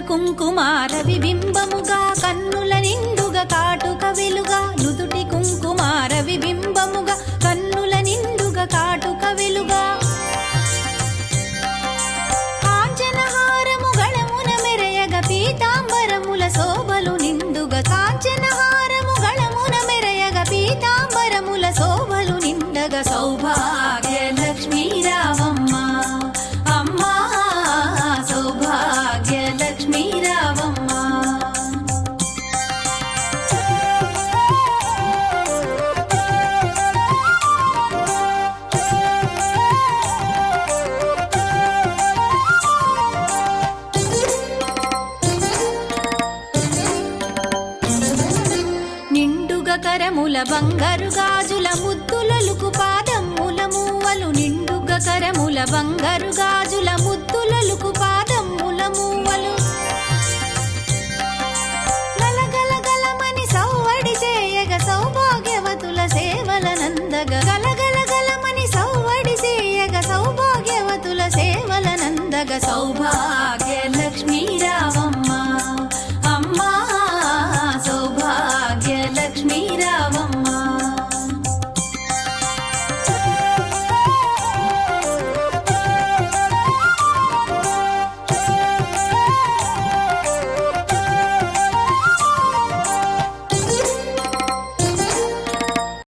కుంకుమార విబింబముగా కన్నుల నిండుగా కాటుక వెలుగా నుదుటి కుంకుమార విబింబముగా కన్నుల నిండుగా కాటుక వెలుగా కాంచనహారము గళమున మెరయగ పీతాంబరముల శోభలు నిండుగా కాంచనహారము గళమున మెరయగ పీతాంబరముల శోభలు నిండగా సౌభాగ్య లక్ష్మీ రావమ్మ అమ్మా సౌభాగ్య లక్ష్మీ రావమ్మ నిండుగా కరముల బంగారు గాజుల ముద్దులలుకు పాదమ్ముల మూవలు నిండుగా కరముల బంగారు గాజుల ముద్దులలుకు పాదమ్ముల మూవలు గలగలగలమని సౌవడి చేయగ సౌభాగ్యవతుల సేవల నందగ గలగలగలమని సౌవడి చేయగ సౌభాగ్యవతుల సేవల నందగ సౌభాగ్య